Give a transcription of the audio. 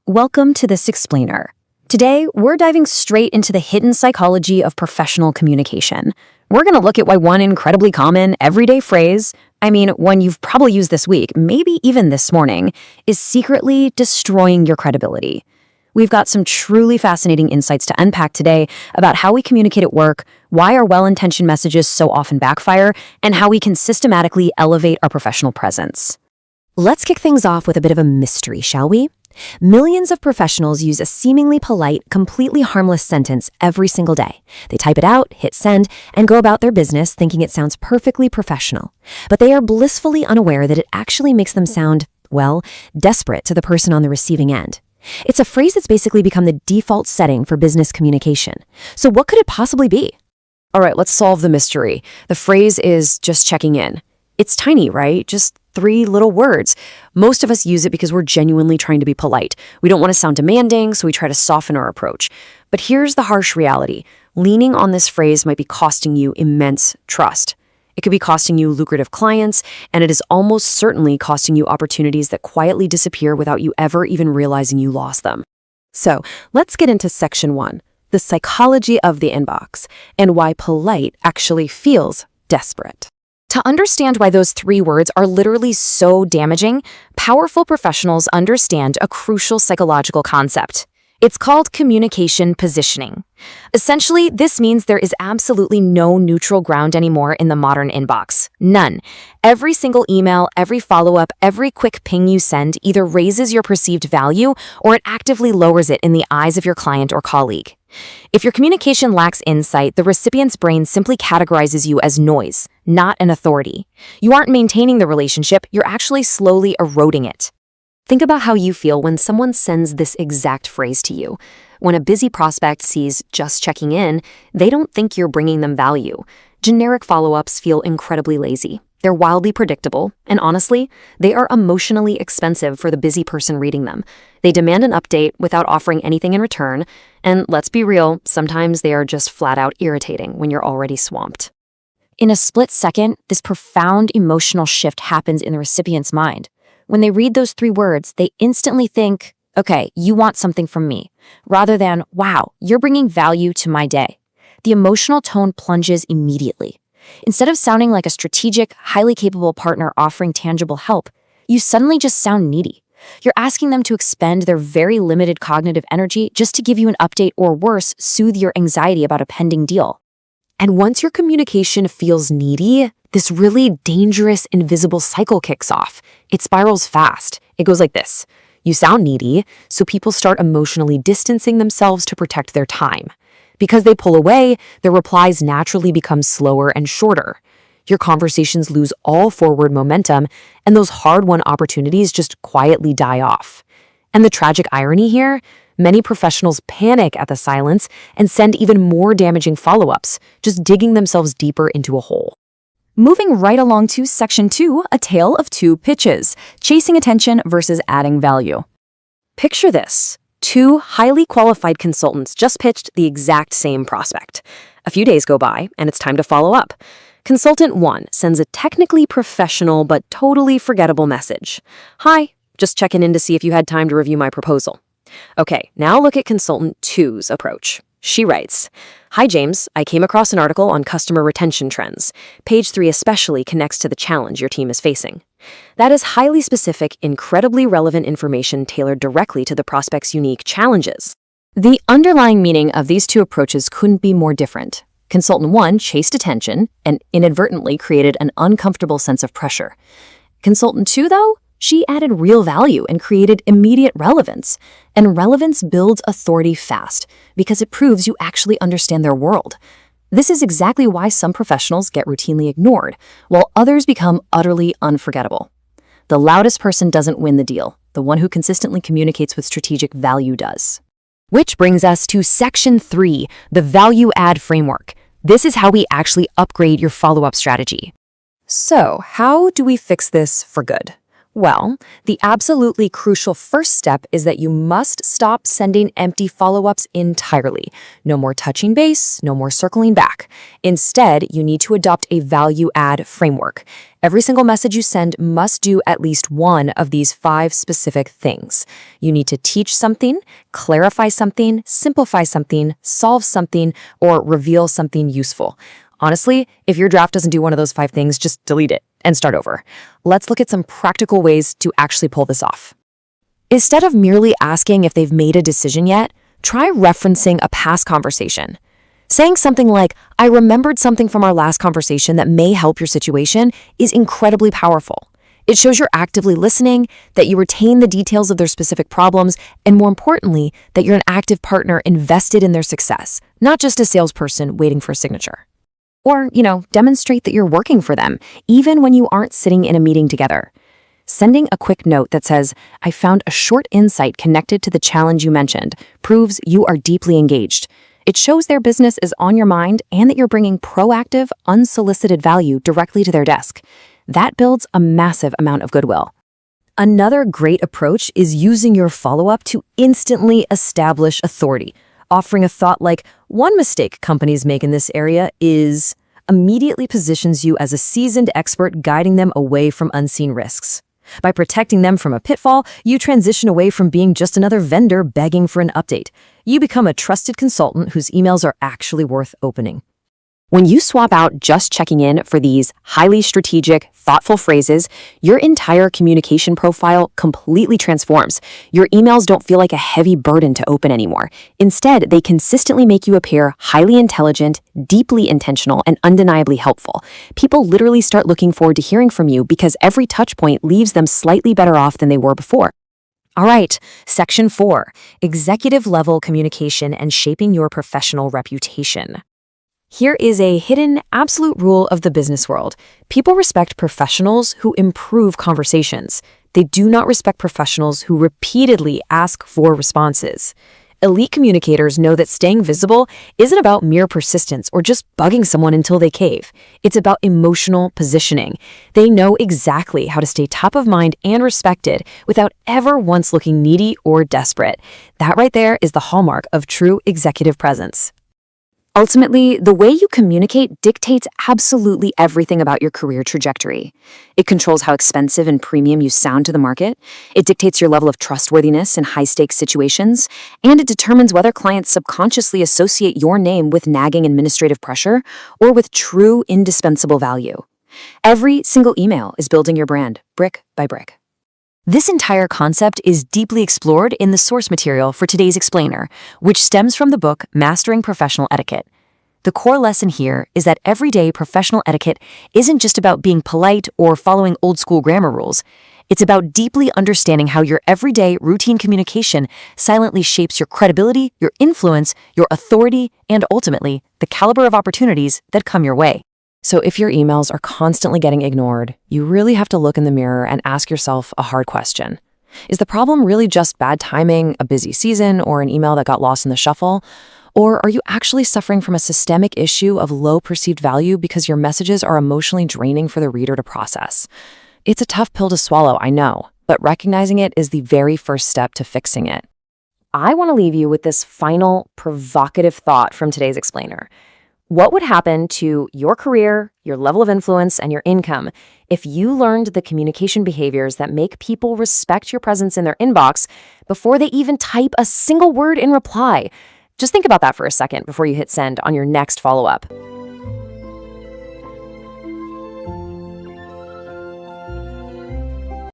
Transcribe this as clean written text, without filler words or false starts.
Welcome to This Explainer. Today, we're diving straight into the hidden psychology of professional communication. We're going to look at why one incredibly common, everyday phrase, one you've probably used this week, maybe even this morning, is secretly destroying your credibility. We've got some truly fascinating insights to unpack today about how we communicate at work, why our well-intentioned messages so often backfire, and how we can systematically elevate our professional presence. Let's kick things off with a bit of a mystery, shall we? Millions of professionals use a seemingly polite, completely harmless sentence every single day. They type it out, hit send, and go about their business thinking it sounds perfectly professional. But they are blissfully unaware that it actually makes them sound, desperate to the person on the receiving end. It's a phrase that's basically become the default setting for business communication. So what could it possibly be? All right, let's solve the mystery. The phrase is just checking in. It's tiny, right? Just 3 little words. Most of us use it because we're genuinely trying to be polite. We don't want to sound demanding, so we try to soften our approach. But here's the harsh reality. Leaning on this phrase might be costing you immense trust. It could be costing you lucrative clients, and it is almost certainly costing you opportunities that quietly disappear without you ever even realizing you lost them. So, let's get into section 1, the psychology of the inbox, and why polite actually feels desperate. To understand why those 3 words are literally so damaging, powerful professionals understand a crucial psychological concept. It's called communication positioning. Essentially, this means there is absolutely no neutral ground anymore in the modern inbox. None. Every single email, every follow-up, every quick ping you send either raises your perceived value or it actively lowers it in the eyes of your client or colleague. If your communication lacks insight, the recipient's brain simply categorizes you as noise, not an authority. You aren't maintaining the relationship, you're actually slowly eroding it. Think about how you feel when someone sends this exact phrase to you. When a busy prospect sees just checking in, they don't think you're bringing them value. Generic follow-ups feel incredibly lazy. They're wildly predictable, and honestly, they are emotionally expensive for the busy person reading them. They demand an update without offering anything in return, and let's be real, sometimes they are just flat out irritating when you're already swamped. In a split second, this profound emotional shift happens in the recipient's mind. When they read those 3 words, they instantly think, okay, you want something from me, rather than, wow, you're bringing value to my day. The emotional tone plunges immediately. Instead of sounding like a strategic, highly capable partner offering tangible help, you suddenly just sound needy. You're asking them to expend their very limited cognitive energy just to give you an update or worse, soothe your anxiety about a pending deal. And once your communication feels needy, this really dangerous, invisible cycle kicks off. It spirals fast. It goes like this. You sound needy, so people start emotionally distancing themselves to protect their time. Because they pull away, their replies naturally become slower and shorter. Your conversations lose all forward momentum, and those hard-won opportunities just quietly die off. And the tragic irony here? Many professionals panic at the silence and send even more damaging follow-ups, just digging themselves deeper into a hole. Moving right along to section 2, a tale of 2 pitches, chasing attention versus adding value. Picture this. 2 highly qualified consultants just pitched the exact same prospect. A few days go by, and it's time to follow up. Consultant 1 sends a technically professional but totally forgettable message. Hi, just checking in to see if you had time to review my proposal. Okay, now look at Consultant 2's approach. She writes, Hi James, I came across an article on customer retention trends. Page 3 especially connects to the challenge your team is facing. That is highly specific, incredibly relevant information tailored directly to the prospect's unique challenges. The underlying meaning of these 2 approaches couldn't be more different. Consultant 1 chased attention and inadvertently created an uncomfortable sense of pressure. Consultant 2, though, she added real value and created immediate relevance. And relevance builds authority fast because it proves you actually understand their world. This is exactly why some professionals get routinely ignored, while others become utterly unforgettable. The loudest person doesn't win the deal. The one who consistently communicates with strategic value does. Which brings us to section 3, the value add framework. This is how we actually upgrade your follow-up strategy. So, how do we fix this for good? Well, the absolutely crucial first step is that you must stop sending empty follow-ups entirely. No more touching base, no more circling back. Instead, you need to adopt a value-add framework. Every single message you send must do at least one of these 5 specific things. You need to teach something, clarify something, simplify something, solve something, or reveal something useful. Honestly, if your draft doesn't do one of those 5 things, just delete it and start over. Let's look at some practical ways to actually pull this off. Instead of merely asking if they've made a decision yet, try referencing a past conversation. Saying something like, "I remembered something from our last conversation that may help your situation," is incredibly powerful. It shows you're actively listening, that you retain the details of their specific problems, and more importantly, that you're an active partner invested in their success, not just a salesperson waiting for a signature. Or, demonstrate that you're working for them, even when you aren't sitting in a meeting together. Sending a quick note that says, "I found a short insight connected to the challenge you mentioned," proves you are deeply engaged. It shows their business is on your mind and that you're bringing proactive, unsolicited value directly to their desk. That builds a massive amount of goodwill. Another great approach is using your follow-up to instantly establish authority. Offering a thought like, "One mistake companies make in this area is," immediately positions you as a seasoned expert guiding them away from unseen risks. By protecting them from a pitfall, you transition away from being just another vendor begging for an update. You become a trusted consultant whose emails are actually worth opening. When you swap out just checking in for these highly strategic, thoughtful phrases, your entire communication profile completely transforms. Your emails don't feel like a heavy burden to open anymore. Instead, they consistently make you appear highly intelligent, deeply intentional, and undeniably helpful. People literally start looking forward to hearing from you because every touch point leaves them slightly better off than they were before. All right, Section 4, Executive Level Communication and Shaping Your Professional Reputation. Here is a hidden, absolute rule of the business world. People respect professionals who improve conversations. They do not respect professionals who repeatedly ask for responses. Elite communicators know that staying visible isn't about mere persistence or just bugging someone until they cave. It's about emotional positioning. They know exactly how to stay top of mind and respected without ever once looking needy or desperate. That right there is the hallmark of true executive presence. Ultimately, the way you communicate dictates absolutely everything about your career trajectory. It controls how expensive and premium you sound to the market, it dictates your level of trustworthiness in high-stakes situations, and it determines whether clients subconsciously associate your name with nagging administrative pressure or with true indispensable value. Every single email is building your brand, brick by brick. This entire concept is deeply explored in the source material for today's explainer, which stems from the book Mastering Professional Etiquette. The core lesson here is that everyday professional etiquette isn't just about being polite or following old-school grammar rules. It's about deeply understanding how your everyday routine communication silently shapes your credibility, your influence, your authority, and ultimately, the caliber of opportunities that come your way. So if your emails are constantly getting ignored, you really have to look in the mirror and ask yourself a hard question. Is the problem really just bad timing, a busy season, or an email that got lost in the shuffle? Or are you actually suffering from a systemic issue of low perceived value because your messages are emotionally draining for the reader to process? It's a tough pill to swallow, I know, but recognizing it is the very first step to fixing it. I want to leave you with this final provocative thought from today's explainer. What would happen to your career, your level of influence, and your income if you learned the communication behaviors that make people respect your presence in their inbox before they even type a single word in reply? Just think about that for a second before you hit send on your next follow-up.